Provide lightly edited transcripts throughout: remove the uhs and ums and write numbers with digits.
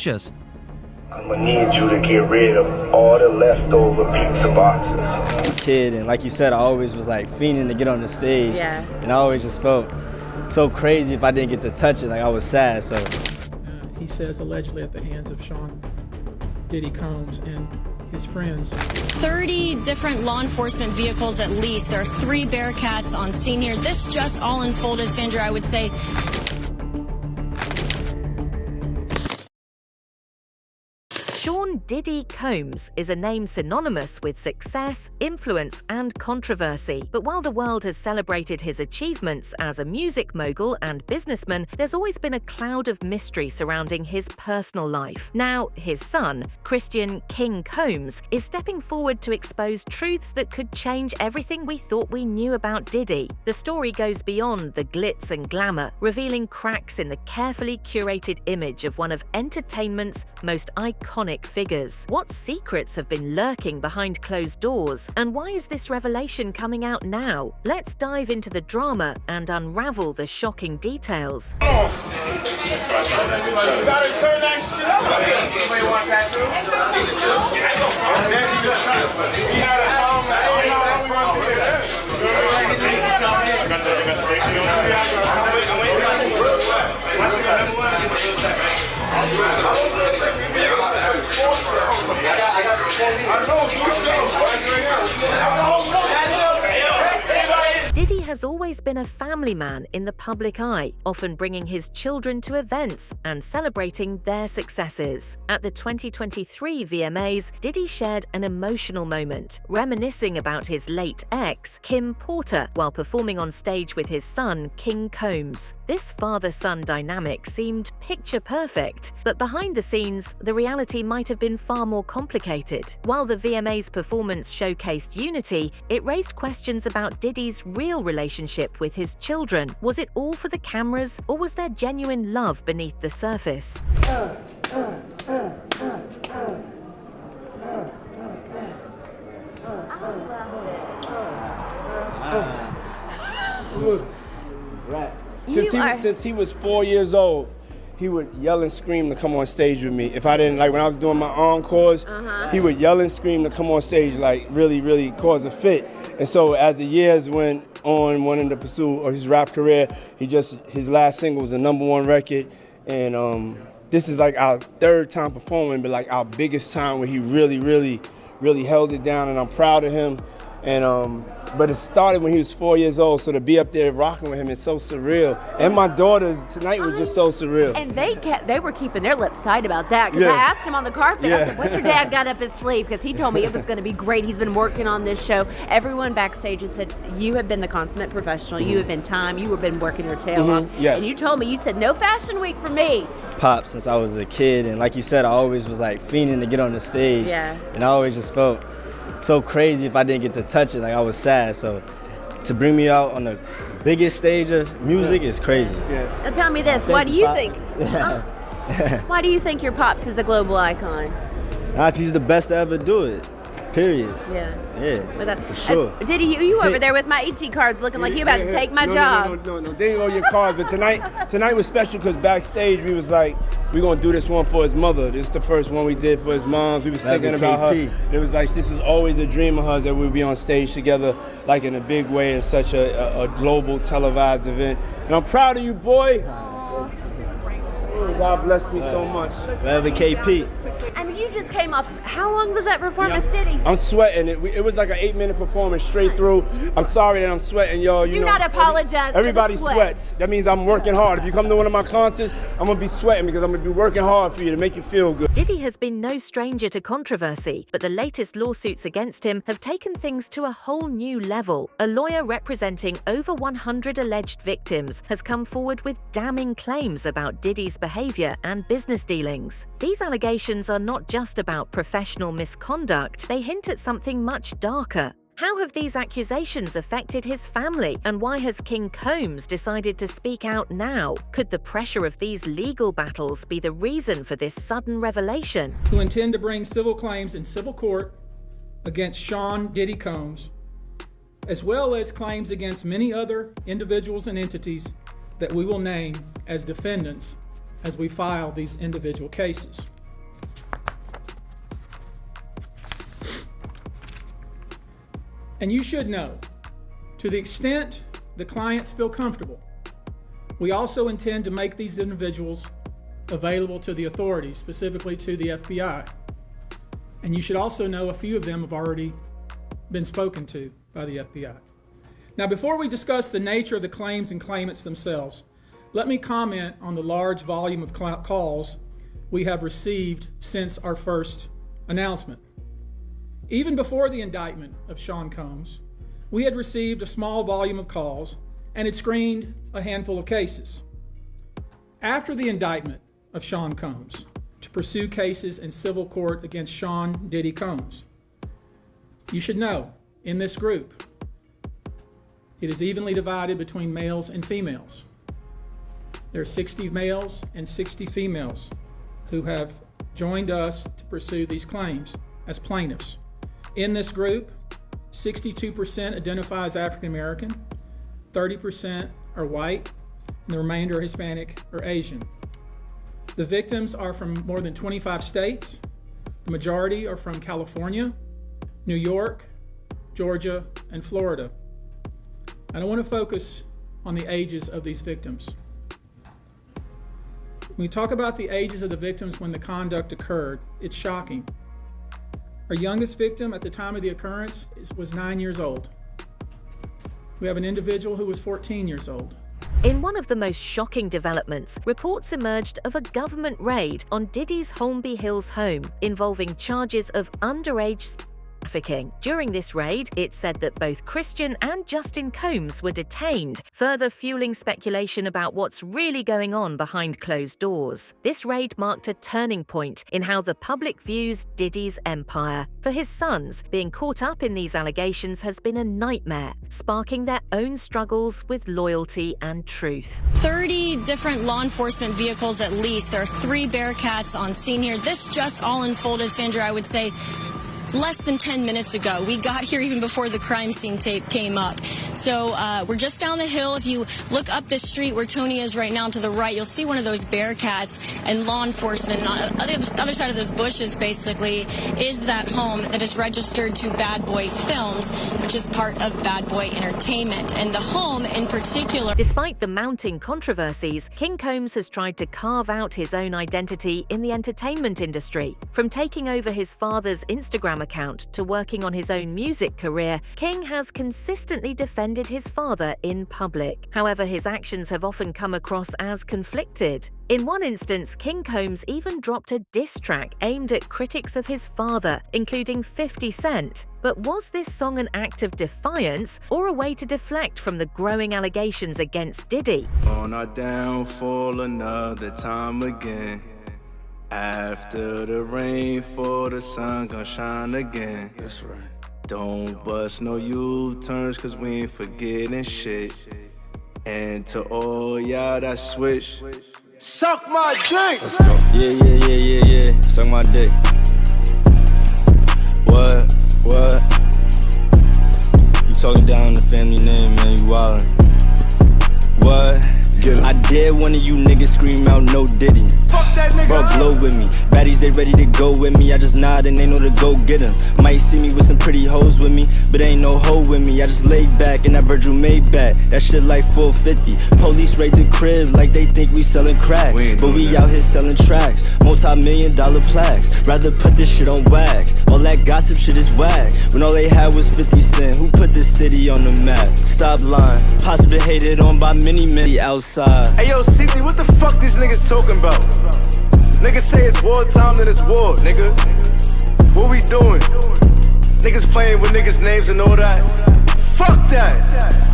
suspicious. I'm gonna need you to get rid of all the leftover pizza boxes. Kid, and like you said, I always was like fiending to get on the stage. Yeah. And I always just felt so crazy if I didn't get to touch it. Like I was sad. So he says allegedly at the hands of Sean Diddy Combs and his friends. 30 different law enforcement vehicles at least. There are 3 Bearcats on scene here. This just all unfolded, Sandra, I would say. Sean Diddy Combs is a name synonymous with success, influence, and controversy. But while the world has celebrated his achievements as a music mogul and businessman, there's always been a cloud of mystery surrounding his personal life. Now, his son, Christian King Combs, is stepping forward to expose truths that could change everything we thought we knew about Diddy. The story goes beyond the glitz and glamour, revealing cracks in the carefully curated image of one of entertainment's most iconic figures. What secrets have been lurking behind closed doors, and why is this revelation coming out now? Let's dive into the drama and unravel the shocking details. Diddy has always been a family man in the public eye, often bringing his children to events and celebrating their successes. At the 2023 VMAs, Diddy shared an emotional moment, reminiscing about his late ex, Kim Porter, while performing on stage with his son, King Combs. This father-son dynamic seemed picture-perfect, but behind the scenes, the reality might have been far more complicated. While the VMAs performance showcased unity, it raised questions about Diddy's real relationship with his children. Was it all for the cameras, or was there genuine love beneath the surface? Since he was 4 years old, he would yell and scream to come on stage with me. If I didn't, like when I was doing my encores, he would yell and scream to come on stage, like really cause a fit. And so as the years went on, wanting to pursue his rap career, his last single was a #1 record. And this is like our 3rd time performing, but like our biggest time where he really held it down, and I'm proud of him. And but it started when he was 4 years old, so to be up there rocking with him is so surreal. And my daughters tonight was just so surreal. And they were keeping their lips tight about that, because I asked him on the carpet, I said, what's your dad got up his sleeve? Because he told me it was going to be great. He's been working on this show. Everyone backstage has said, you have been the consummate professional. You have been you have been working your tail off. Yes. And you told me, you said, no fashion week for me. Pop since I was a kid, and like you said, I always was like fiending to get on the stage. Yeah. And I always just felt so crazy if I didn't get to touch it. Like I was sad. So to bring me out on the biggest stage of music is crazy. Now tell me this, why do you think? Why do you think your pops is a global icon? Because he's the best to ever do it. Period. Yeah, for sure. Diddy, you over there with my ET cards looking like you about to take my job. No, they ain't all your cards. But tonight was special because backstage we was like, we're going to do this one for his mother. This is the first one we did for his moms. We was thinking about her. It was like, this was always a dream of hers that we'd be on stage together, like in a big way, in such a global televised event. And I'm proud of you, boy. God bless me so much. Forever KP. I mean, you just came off, how long was that performance, Diddy? I'm sweating. It was like an 8-minute performance straight through. I'm sorry that I'm sweating, y'all. Do not apologize. Everybody for the sweats. That means I'm working hard. If you come to one of my concerts, I'm going to be sweating because I'm going to be working hard for you to make you feel good. Diddy has been no stranger to controversy, but the latest lawsuits against him have taken things to a whole new level. A lawyer representing over 100 alleged victims has come forward with damning claims about Diddy's behavior and business dealings. These allegations are not just about professional misconduct, they hint at something much darker. How have these accusations affected his family, and why has King Combs decided to speak out now? Could the pressure of these legal battles be the reason for this sudden revelation? Who intend to bring civil claims in civil court against Sean Diddy Combs, as well as claims against many other individuals and entities that we will name as defendants as we file these individual cases. And you should know, to the extent the clients feel comfortable, we also intend to make these individuals available to the authorities, specifically to the FBI. And you should also know a few of them have already been spoken to by the FBI. Now, before we discuss the nature of the claims and claimants themselves, let me comment on the large volume of calls we have received since our first announcement. Even before the indictment of Sean Combs, we had received a small volume of calls and had screened a handful of cases. After the indictment of Sean Combs, to pursue cases in civil court against Sean Diddy Combs, you should know, in this group, it is evenly divided between males and females. There are 60 males and 60 females who have joined us to pursue these claims as plaintiffs. In this group, 62% identify as African American, 30% are white, and the remainder are Hispanic or Asian. The victims are from more than 25 states. The majority are from California, New York, Georgia, and Florida. I don't want to focus on the ages of these victims. When we talk about the ages of the victims when the conduct occurred, it's shocking. Our youngest victim at the time of the occurrence was 9 years old. We have an individual who was 14 years old. In one of the most shocking developments, reports emerged of a government raid on Diddy's Holmby Hills home involving charges of underage trafficking. During this raid, it said that both Christian and Justin Combs were detained, further fueling speculation about what's really going on behind closed doors. This raid marked a turning point in how the public views Diddy's empire. For his sons, being caught up in these allegations has been a nightmare, sparking their own struggles with loyalty and truth. 30 different law enforcement vehicles at least. There are 3 Bearcats on scene here. This just all unfolded, Sandra, I would say, less than 10 minutes ago. We got here even before the crime scene tape came up. So we're just down the hill. If you look up this street where Tony is right now to the right, you'll see one of those Bearcats and law enforcement. And on the other side of those bushes, basically, is that home that is registered to Bad Boy Films, which is part of Bad Boy Entertainment. And the home in particular. Despite the mounting controversies, King Combs has tried to carve out his own identity in the entertainment industry. From taking over his father's Instagram account to working on his own music career, King has consistently defended his father in public. However, his actions have often come across as conflicted. In one instance, King Combs even dropped a diss track aimed at critics of his father, including 50 Cent. But was this song an act of defiance or a way to deflect from the growing allegations against Diddy? On our downfall another time again. After the rain, for the sun gon' shine again. That's right. Don't bust no U-turns, cause we ain't forgetting shit. And to all y'all that switch, suck my dick! Let's go. Yeah. Suck my dick. What? You talking down the family name, man, you wildin'. What? I dare one of you niggas scream out no Diddy. Fuck that nigga. Bro, blow with me. Baddies, they ready to go with me. I just nod and they know to go get 'em. Might see me with some pretty hoes with me, but ain't no hoe with me. I just lay back in that Virgil Maybach. That shit like 450. Police raid the crib like they think we sellin' crack. But we out here sellin' tracks. Multi-million-dollar plaques. Rather put this shit on wax. All that gossip shit is whack. When all they had was 50 Cent. Who put this city on the map? Stop lying. Possibly hated on by many outside. Hey yo, CT, what the fuck these niggas talking about? Niggas say it's wartime, then it's war, nigga. What we doing? Niggas playing with niggas' names and all that. Fuck that!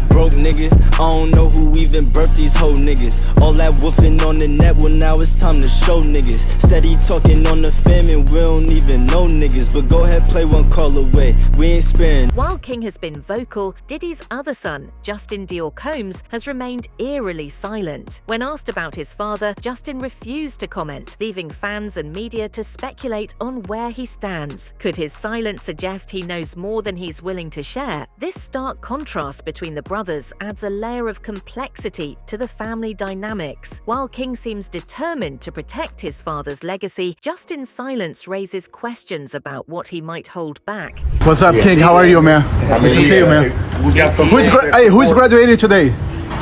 Broke nigga, I don't know who even birthed these hoe niggas. All that woofing on the net, well now it's time to show niggas. Steady talking on the fam and we don't even know niggas. But go ahead, play one call away, we ain't sparing. While King has been vocal, Diddy's other son, Justin Dior Combs, has remained eerily silent. When asked about his father, Justin refused to comment, leaving fans and media to speculate on where he stands. Could his silence suggest he knows more than he's willing to share? This stark contrast between the brothers brothers adds a layer of complexity to the family dynamics. While King seems determined to protect his father's legacy, Justin silence raises questions about what he might hold back. What's up, King? How are you, man? Good to see you, man. We got some who's graduating today?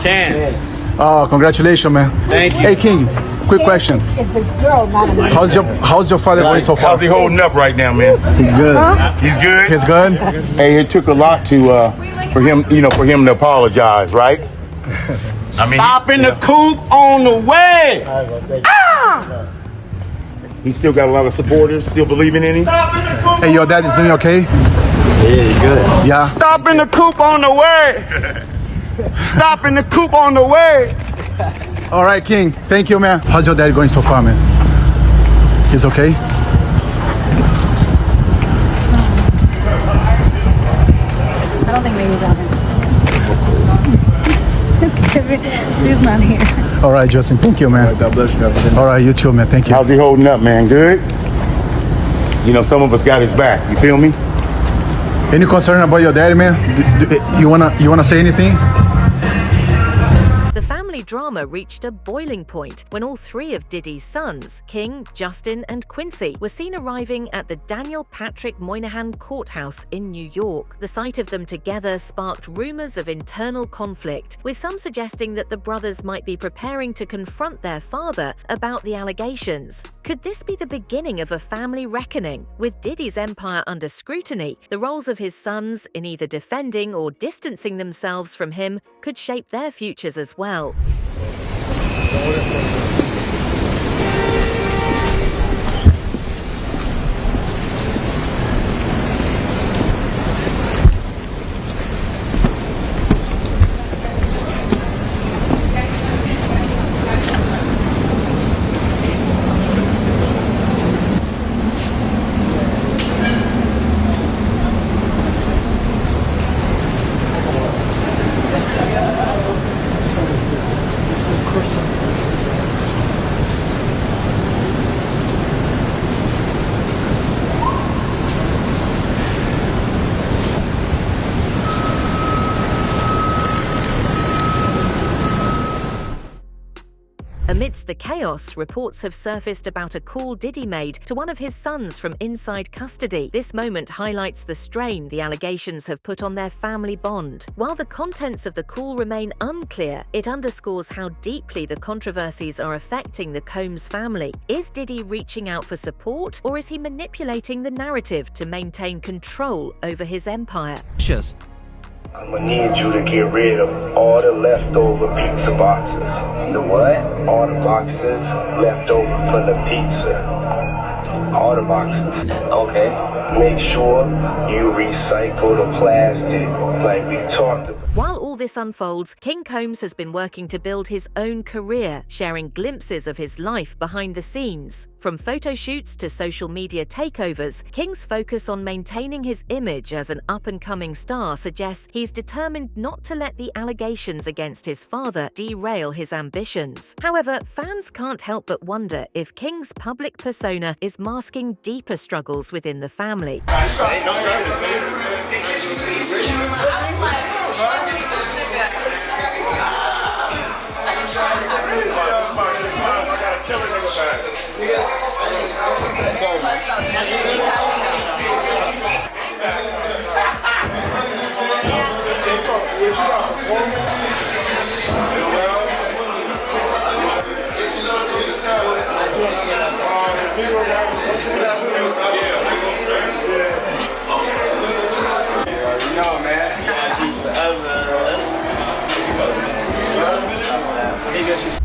Chance. Oh, congratulations, man. Thank you. Hey, King, quick question. It's a girl, not a man. How's your father going so far? How's he holding up right now, man? He's good. He's good? He's good? Hey, it took a lot to for him to apologize, right? Stopping the coupe on the way. He still got a lot of supporters, still believing in him. Hey, your dad is doing okay? Yeah, he's good. Yeah. Stopping the coupe on the way. Stopping the coupe on the way. All right, King. Thank you, man. How's your dad going so far, man? He's okay? I don't think Baby's out here. She's not here. All right, Justin. Thank you, man. God bless you. All right, you too, man. Thank you. How's he holding up, man? Good? You know, some of us got his back. You feel me? Any concern about your dad, man? You wanna say anything? The family drama reached a boiling point when all three of Diddy's sons, King, Justin, and Quincy, were seen arriving at the Daniel Patrick Moynihan Courthouse in New York. The sight of them together sparked rumors of internal conflict, with some suggesting that the brothers might be preparing to confront their father about the allegations. Could this be the beginning of a family reckoning? With Diddy's empire under scrutiny, the roles of his sons in either defending or distancing themselves from him could shape their futures as well. Amidst the chaos, reports have surfaced about a call Diddy made to one of his sons from inside custody. This moment highlights the strain the allegations have put on their family bond. While the contents of the call remain unclear, it underscores how deeply the controversies are affecting the Combs family. Is Diddy reaching out for support, or is he manipulating the narrative to maintain control over his empire? I'm gonna need you to get rid of all the leftover pizza boxes. The what? All the boxes left over from the pizza. All the boxes. Okay. Make sure you recycle the plastic like we talked about. While all this unfolds, King Combs has been working to build his own career, sharing glimpses of his life behind the scenes. From photo shoots to social media takeovers, King's focus on maintaining his image as an up-and-coming star suggests he's determined not to let the allegations against his father derail his ambitions. However, fans can't help but wonder if King's public persona is masking deeper struggles within the family.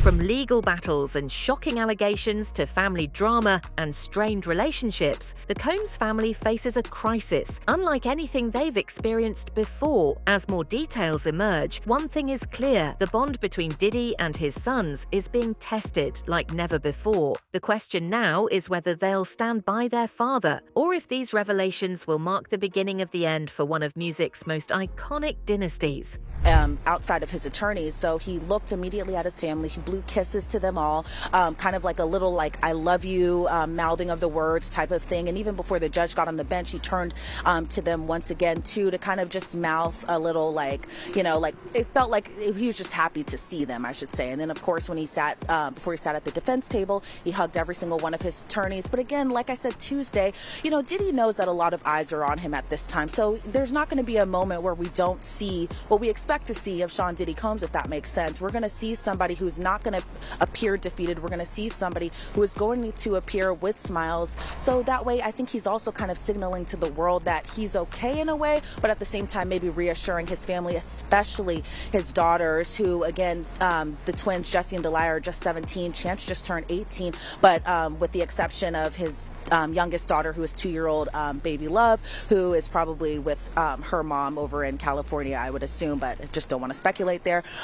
From legal battles and shocking allegations to family drama and strained relationships, the Combs family faces a crisis, unlike anything they've experienced before. As more details emerge, one thing is clear: the bond between Diddy and his sons is being tested like never before. The question now is whether they'll stand by their father, or if these revelations will mark the beginning of the end for one of music's most iconic dynasties. outside of his attorneys. So he looked immediately at his family. He blew kisses to them all, kind of like a little like "I love you" mouthing of the words type of thing. And even before the judge got on the bench, he turned to them once again too to kind of just mouth a little like, you know, like it felt like he was just happy to see them, I should say. And then of course when he sat before he sat at the defense table, he hugged every single one of his attorneys. But again, like I said Tuesday, you know, Diddy knows that a lot of eyes are on him at this time. So there's not going to be a moment where we don't see what we expect to see of Sean Diddy Combs, if that makes sense. We're going to see somebody who's not going to appear defeated. We're going to see somebody who is going to appear with smiles. So that way, I think he's also kind of signaling to the world that he's okay in a way, but at the same time, maybe reassuring his family, especially his daughters, who, again, the twins, Jesse and Delia, are just 17. Chance just turned 18, but with the exception of his youngest daughter, who is 2-year-old baby Love, who is probably with her mom over in California, I would assume, but I just don't want to speculate there.